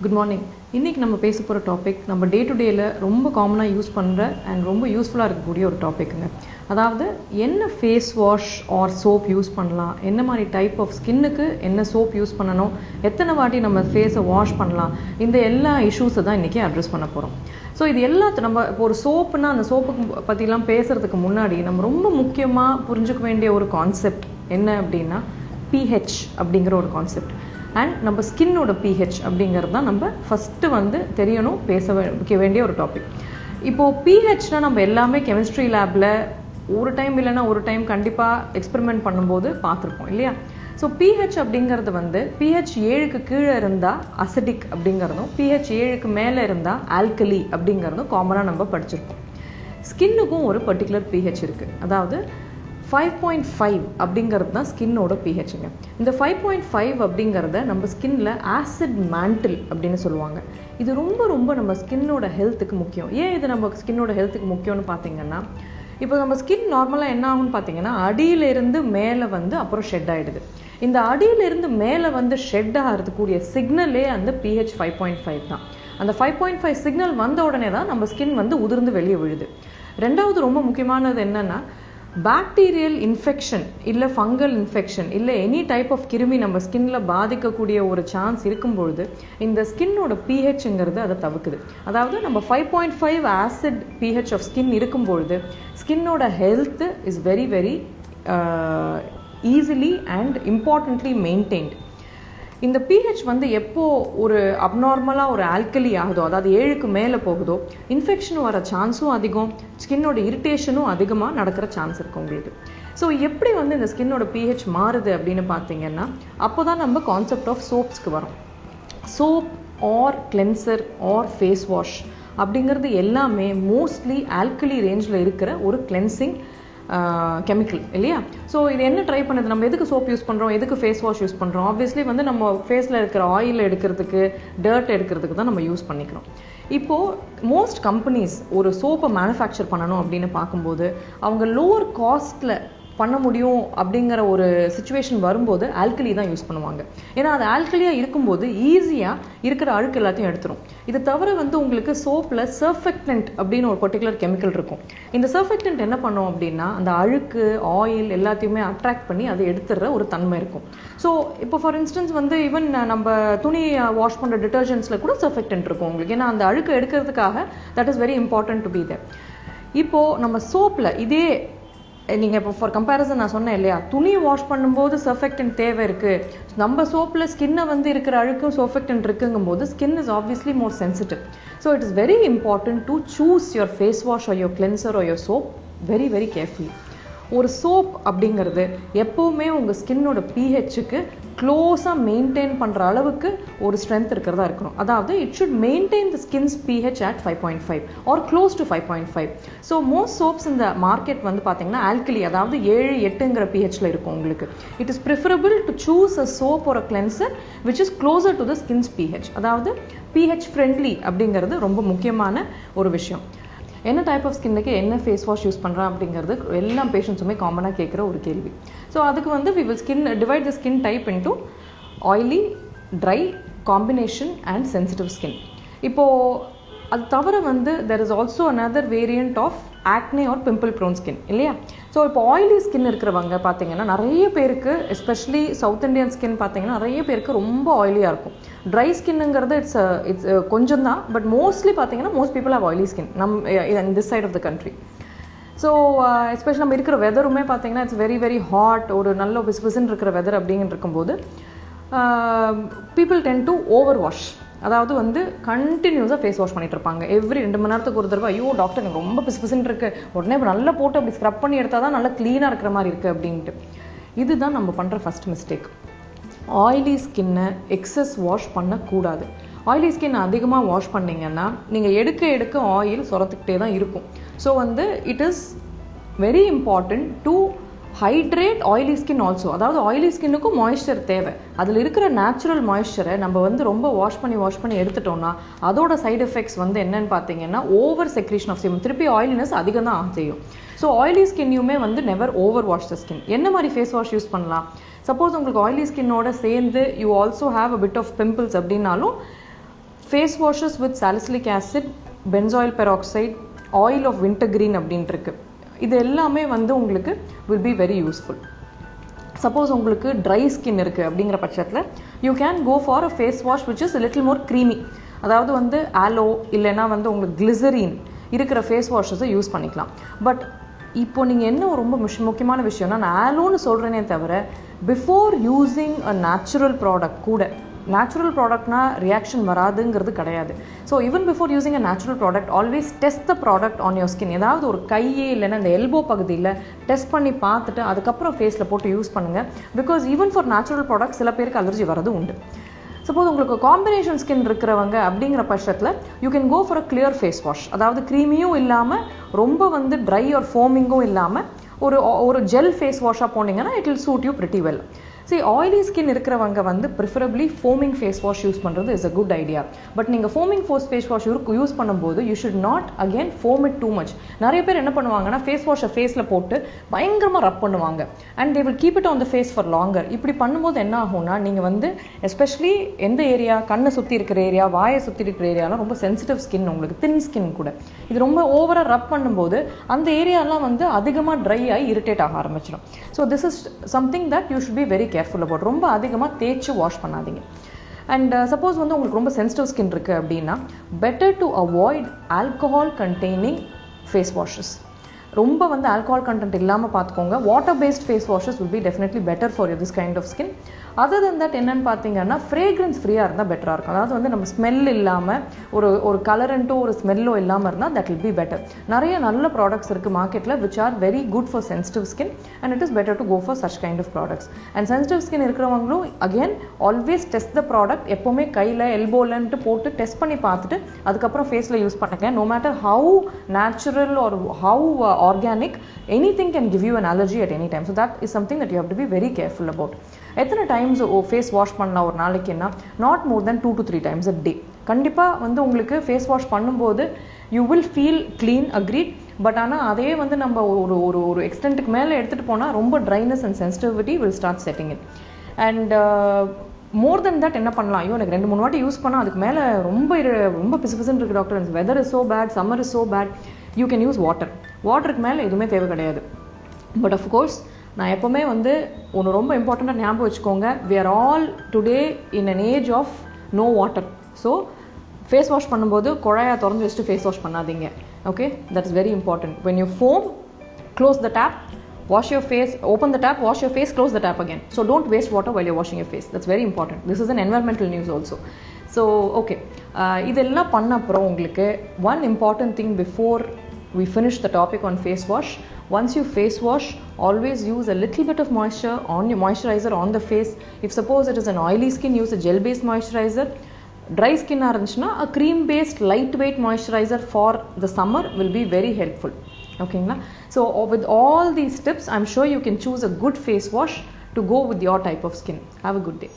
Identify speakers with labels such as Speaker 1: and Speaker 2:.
Speaker 1: Good morning. இன்றைக்கி நம்ம பேச போகிற டாபிக் நம்ம டே டு டேயில் ரொம்ப காமனாக யூஸ் பண்ணுற அண்ட் ரொம்ப யூஸ்ஃபுல்லாக இருக்கக்கூடிய ஒரு டாபிக்குங்க. அதாவது என்ன face wash or soap use பண்ணலாம், என்ன மாதிரி டைப் ஆஃப் ஸ்கின்னுக்கு என்ன சோப் யூஸ் பண்ணணும், எத்தனை வாட்டி நம்ம ஃபேஸை வாஷ் பண்ணலாம், இந்த எல்லா இஷ்யூஸை தான் இன்றைக்கி அட்ரஸ் பண்ண போகிறோம். ஸோ இது எல்லாத்தையும் நம்ம இப்போ ஒரு சோப்புனா அந்த சோப்புக்கு பற்றிலாம் பேசுகிறதுக்கு முன்னாடி நம்ம ரொம்ப முக்கியமாக புரிஞ்சுக்க வேண்டிய ஒரு கான்செப்ட் என்ன அப்படின்னா pH அப்படிங்கிற ஒரு கான்செப்ட் அண்ட் நம்ம ஸ்கின்னோட pH அப்படிங்கிறது தான் நம்ம ஃபஸ்ட்டு தெரியணும் பேச வேண்டிய ஒரு டாபிக். இப்போது pHனா நம்ம எல்லாமே கெமிஸ்ட்ரி லேபில் ஒரு டைம் இல்லைன்னா ஒரு டைம் கண்டிப்பாக எக்ஸ்பெரிமெண்ட் பண்ணும்போது பார்த்துருப்போம் இல்லையா. ஸோ pH அப்படிங்கிறது pH 7க்கு கீழே இருந்தால் அசிடிக் அப்படிங்கிறதும் pH 7க்கு மேலே இருந்தால் ஆல்கலி அப்படிங்கிறதும் காமனாக நம்ம படிச்சிருப்போம். ஸ்கின்னுக்கும் ஒரு பர்டிகுலர் pH இருக்குது. அதாவது 5.5 அப்படிங்கிறது தான் ஸ்கின்னோட pHங்க. இந்த 5.5 அப்படிங்கிறத நம்ம ஸ்கின்ல ஆசிட் மேண்டில் அப்படின்னு சொல்லுவாங்க. இது ரொம்ப ரொம்ப நம்ம ஸ்கின்னோட ஹெல்த்துக்கு முக்கியம். ஏன் இது நம்ம ஸ்கின்னோட ஹெல்த்துக்கு முக்கியம்னு பார்த்தீங்கன்னா, இப்போ நம்ம ஸ்கின் நார்மலாக என்ன ஆகும்னு பார்த்தீங்கன்னா அடியிலிருந்து மேலே அப்புறம் ஷெட் ஆகிடுது. இந்த அடியிலிருந்து மேலே ஷெட் ஆகிறதுக்கூடிய சிக்னலே அந்த pH 5.5 தான். அந்த 5.5 சிக்னல் வந்த உடனே தான் நம்ம ஸ்கின் உதிர்ந்து வெளியே விழுது. ரெண்டாவது ரொம்ப முக்கியமானது என்னன்னா, பாக்டீரியல் இன்ஃபெக்ஷன் இல்லை ஃபங்கல் இன்ஃபெக்ஷன் இல்லை எனி டைப் ஆஃப் கிருமி நம்ம ஸ்கின்ல பாதிக்கக்கூடிய ஒரு சான்ஸ் இருக்கும்பொழுது இந்த ஸ்கின்னோட pHங்கிறது அதை தவிர்க்குது. அதாவது நம்ம 5.5 ஆசிட் pH ஆஃப் ஸ்கின் இருக்கும்பொழுது ஸ்கின்னோட health is very very easily and importantly maintained. இந்த pH எப்போ ஒரு அப்நார்மலாக ஒரு ஆல்கலி ஆகுதோ, அதாவது 7க்கு மேலே போகுதோ, இன்ஃபெக்ஷன் வர சான்ஸும் அதிகம், ஸ்கின்னோட இரிட்டேஷனும் அதிகமாக நடக்கிற சான்ஸ் இருக்குது உங்களுக்கு. ஸோ எப்படி இந்த ஸ்கின்னோட pH மாறுது அப்படின்னு பார்த்தீங்கன்னா, அப்போ தான் நம்ம கான்செப்ட் ஆஃப் சோப்ஸ்க்கு வரும். Soap or cleanser or face wash அப்படிங்கிறது எல்லாமே மோஸ்ட்லி ஆல்கலி ரேஞ்சில் இருக்கிற ஒரு கிளென்சிங் கெமிக்கல் இல்லையா. ஸோ இது என்ன ட்ரை பண்ணுது, நம்ம எதுக்கு சோப் யூஸ் பண்ணுறோம், எதுக்கு ஃபேஸ் வாஷ் யூஸ் பண்ணுறோம், ஆப்வியஸ்லி நம்ம ஃபேஸில் இருக்கிற ஆயில் எடுக்கிறதுக்கு, டர்ட் எடுக்கிறதுக்கு தான் நம்ம யூஸ் பண்ணிக்கிறோம். இப்போது மோஸ்ட் கம்பெனிஸ் ஒரு சோப்பை மேனுஃபேக்சர் பண்ணணும் அப்படின்னு பார்க்கும்போது அவங்க லோவர் காஸ்ட்டில் பண்ண முடியும் அப்படிங்கிற ஒரு சிச்சுவேஷன் வரும்போது ஆல்கலி தான் யூஸ் பண்ணுவாங்க. ஏன்னா அது ஆல்கலியாக இருக்கும்போது ஈஸியாக இருக்கிற அழுக்கு எல்லாத்தையும் எடுத்துரும். இது தவிர உங்களுக்கு சோப்பில் சர்ஃபெக்டன்ட் அப்படின்னு ஒரு பர்டிகுலர் கெமிக்கல் இருக்கும். இந்த சர்ஃபெக்டன்ட் என்ன பண்ணும் அப்படின்னா அந்த அழுக்கு ஆயில் எல்லாத்தையுமே அட்ராக்ட் பண்ணி அதை எடுத்துடுற ஒரு தன்மை இருக்கும். ஸோ இப்போ ஃபார் இன்ஸ்டன்ஸ் ஈவன் நம்ம துணி வாஷ் பண்ணுற டிட்டர்ஜென்ட்ஸில் கூட சர்ஃபெக்டன்ட் இருக்கும் உங்களுக்கு. ஏன்னா அந்த அழுக்கு எடுக்கிறதுக்காக that is very important to be there. இப்போது நம்ம சோப்பில் இதே நீங்கள் இப்போ ஃபார் கம்பேரிசன் நான் சொன்னேன் இல்லையா, துணி வாஷ் பண்ணும்போது சர்ஃபெக்டன்ட் தேவை இருக்குது. நம்ம சோப்பில் ஸ்கின்னை இருக்கிற அழுக்கும் சர்ஃபெக்டன்ட் இருக்குங்கும் போது skin is obviously more sensitive. So it is very important to choose your face wash or your cleanser or your soap very very carefully. ஒரு சோப் அப்படிங்கிறது எப்போவுமே உங்கள் ஸ்கின்னோட pHக்கு க்ளோஸாக மெயின்டைன் பண்ணுற அளவுக்கு ஒரு ஸ்ட்ரென்த் இருக்கிறதா இருக்கணும். அதாவது it should maintain the skin's pH at 5.5 or close to 5.5. So most soaps இந்த மார்க்கெட் பார்த்தீங்கன்னா ஆல்கலி, அதாவது 7-8ங்கிற pHல இருக்கும் உங்களுக்கு. It is preferable to choose a soap ஒரு cleanser which is closer to the skin's pH. அதாவது pH ஃப்ரெண்ட்லி அப்படிங்கிறது ரொம்ப முக்கியமான ஒரு விஷயம். என்ன டைப் ஆஃப் ஸ்கின்னுக்கு என்ன ஃபேஸ் வாஷ் யூஸ் பண்ணுறேன் அப்படிங்கிறது எல்லா பேஷண்ட்ஸுமே காமனாக கேட்குற ஒரு கேள்வி. ஸோ அதுக்கு we will divide the skin type into oily, dry, combination and sensitive skin. இப்போது அது தவிர there is also another variant of acne or pimple prone skin இல்லையா. ஸோ இப்போ ஆயிலி ஸ்கின் இருக்கிறவங்க பார்த்தீங்கன்னா நிறைய பேருக்கு, எஸ்பெஷலி சவுத் இண்டியன் ஸ்கின் பார்த்தீங்கன்னா நிறைய பேருக்கு ரொம்ப ஆயிலியாக இருக்கும். ட்ரை ஸ்கின்னுங்கிறது இட்ஸ் கொஞ்சம் தான், பட் மோஸ்ட்லி பார்த்தீங்கன்னா most people have oily skin in this side of the country. So especially நம்ம இருக்கிற வெதருமே பார்த்தீங்கன்னா இட்ஸ் வெரி வெரி ஹாட், ஒரு நல்ல பிசுபிசுன்னு இருக்கிற வெதர் அப்படின்னு இருக்கும்போது people ten to over wash. அதாவது கண்டினியூஸாக ஃபேஸ் வாஷ் பண்ணிட்டு இருப்பாங்க. எவ்ரி 2 மணி நேரத்துக்கு ஒரு தடவை, ஐயோ டாக்டர் எனக்கு ரொம்ப பிசுபிசுன்னு இருக்கு, உடனே நல்லா போட்டு அப்படி ஸ்க்ரப் பண்ணி எடுத்தால் தான் நல்லா க்ளீனாக இருக்கிற மாதிரி இருக்குது அப்படின்ட்டு. இதுதான் நம்ம பண்ணுற ஃபர்ஸ்ட் மிஸ்டேக். ஆயிலி ஸ்கின்னை எக்ஸஸ் வாஷ் பண்ணக்கூடாது. ஆயிலி ஸ்கின் அதிகமாக வாஷ் பண்ணிங்கன்னா நீங்கள் எடுக்க எடுக்க ஆயில் சுரத்துக்கிட்டே தான் இருக்கும். So it is very important to hydrate oily skin also. அதாவது ஆயிலி ஸ்கின்னுக்கும் மாய்ஸ்சர் தேவை. அதில் இருக்கிற நேச்சுரல் மாய்ஸ்சரை நம்ம ரொம்ப வாஷ் பண்ணி எடுத்துட்டோம்னா அதோட சைடு எஃபெக்ட்ஸ் என்னன்னு பார்த்தீங்கன்னா ஓவர் செக்ரீஷன் ஆஃப் sebum, திருப்பி ஆயிலினஸ் அதிகம் தான் செய்யும். ஸோ ஆயிலி ஸ்கின்னையுமே never over wash the skin. என்ன மாதிரி ஃபேஸ் வாஷ் யூஸ் பண்ணலாம், சப்போஸ் உங்களுக்கு ஆயிலி ஸ்கின்னோட சேர்ந்து you also have a bit of pimples அப்படின்னாலும் face washes with salicylic acid, benzoyl peroxide, oil of wintergreen அப்படின்ட்டு இருக்கு. இது எல்லாமே வந்து உங்களுக்கு will be very useful. Suppose உங்களுக்கு ட்ரை ஸ்கின் இருக்குது அப்படிங்கிற பட்சத்தில் you can go for a face wash which is little more creamy. அதாவது வந்து ஆலோ இல்லைன்னா வந்து உங்களுக்கு கிளிசரின் இருக்கிற ஃபேஸ் வாஷஸை யூஸ் பண்ணிக்கலாம். பட் இப்போ நீங்கள் என்ன ரொம்ப முக்கியமான விஷயம்னா, நான் ஆலோன்னு சொல்கிறேனே தவிர before using a natural product கூட, நேச்சுரல் ப்ராடக்ட்னா ரியாக்ஷன் வராதுங்கிறது கிடையாது. So even before using a natural product always test the product on your skin. ஏதாவது ஒரு கையே இல்லைன்னா இந்த எல்போ பகுதியில் டெஸ்ட் பண்ணி பார்த்துட்டு அதுக்கப்புறம் ஃபேஸில் போட்டு யூஸ் பண்ணுங்கள். Because even for natural product சில பேருக்கு அலர்ஜி வரது உண்டு. சப்போஸ் உங்களுக்கு காம்பினேஷன் ஸ்கின் இருக்கிறவங்க அப்படிங்கிற பட்சத்தில் you can go for a clear face wash. அதாவது க்ரீமியும் இல்லாமல் ரொம்ப வந்து ட்ரை ஆர் ஃபோமிங்கும் இல்லாமல் ஒரு ஜெல் ஃபேஸ் வாஷாக போனீங்கன்னா it will suit you pretty well. See, oily skin இருக்கிறவங்க வந்து preferably foaming face wash use பண்ணுறது is a good idea. But நீங்கள் ஃபோமிங் ஃபேஸ் வாஷ் யூஸ் பண்ணும்போது you should not again foam it too much. நிறைய பேர் என்ன பண்ணுவாங்கன்னா face வாஷை ஃபேஸில் போட்டு பயங்கரமாக ரப் பண்ணுவாங்க and they will keep it on the face for longer. இப்படி பண்ணும்போது என்ன ஆகும்னா, நீங்கள் வந்து எஸ்பெஷலி எந்த ஏரியா, கண்ணை சுற்றி இருக்கிற ஏரியா, வாயை சுற்றி இருக்கிற ஏரியாலாம் ரொம்ப சென்சிட்டிவ் ஸ்கின், உங்களுக்கு தின் ஸ்கின் கூட, இது ரொம்ப ஓவராக ரப் பண்ணும்போது அந்த ஏரியாலாம் வந்து அதிகமாக ட்ரை ஆகி இரிட்டேட் ஆக ஆரம்பிச்சிடும். So this is something that you should be very careful about. ரொம்ப அதிகமாக தேய்ச்சி வாஷ் பண்ணாதீங்க. அண்ட் சப்போஸ் வந்து உங்களுக்கு ரொம்ப சென்சிட்டிவ் ஸ்கின் இருக்குது அப்படின்னா better to avoid alcohol containing face washes. ரொம்ப வந்து ஆல்கஹால் கண்டென்ட் இல்லாமல் பார்த்துக்கோங்க. Water based face washes will be definitely better for this kind of skin. Other than that என்னன்னு பார்த்தீங்கன்னா ஃப்ரேக்ரன்ஸ் ஃப்ரீயாக இருந்தால் பெட்டராக இருக்கும். அதாவது வந்து நம்ம ஸ்மெல் இல்லாமல் ஒரு கலரண்ட்டோ ஒரு ஸ்மெல்லோ இல்லாமல் இருந்தால் தட் வில் பி பெட்டர். நிறைய நல்ல ப்ராடக்ட்ஸ் இருக்குது மார்க்கெட்டில் which are very good for sensitive skin and it is better to go for such kind of products. And sensitive skin இருக்கிறவங்களும் again always test the product. எப்போவுமே கையில் எல்போலன்ட்டு போட்டு test பண்ணி பார்த்துட்டு அதுக்கப்புறம் ஃபேஸில் யூஸ் பண்ணுங்க. No matter how natural or how organic, anything can give you an allergy at any time. So that is something that you have to be very careful about. எத்தனை times face wash பண்ணலாம் ஒரு நாளைக்குன்னா, not more then 2 to 3 times a day. கண்டிப்பாக வந்து உங்களுக்கு face wash பண்ணும்போது you will feel clean, agreed. But ஆனால் அதே வந்து நம்ம ஒரு எக்ஸ்டென்ட்டுக்கு மேலே எடுத்துகிட்டு போனால் ரொம்ப dryness and sensitivity will start setting it. And more then that என்ன பண்ணலாம், ஐயோ எனக்கு 2-3 வாட்டி யூஸ் பண்ணால் அதுக்கு மேலே ரொம்ப பிசுபிசுன்னு இருக்குது doctor, weather is so bad, summer is so bad, you can use water. வாட்டருக்கு மேலே எதுவுமே தேவை கிடையாது. பட் அஃப்கோர்ஸ் நான் எப்போவுமே வந்து ஒன்று ரொம்ப இம்பார்ட்டண்ட்டாக ஞாபகம் வச்சுக்கோங்க, we are all today in an age of no water. So face wash பண்ணும்போது குழாயை திறந்து வச்சுட்டு ஃபேஸ் வாஷ் பண்ணாதீங்க. Okay, that is very important. When you foam, close the tap, wash your face, open the tap, wash your face, close the tap again. So don't waste water while you're washing your face. That's very important. This is an environmental news also. So okay, இதெல்லாம் பண்ண அப்புறம் உங்களுக்கு one important thing before we finish the topic on face wash. Once you face wash, always use a little bit of moisturizer on the face. If suppose it is an oily skin, use a gel based moisturizer. Dry skin இருந்துச்சுன்னா a cream based lightweight moisturizer for the summer will be very helpful. Okay, so with all these tips, I'm sure you can choose a good face wash to go with your type of skin. Have a good day.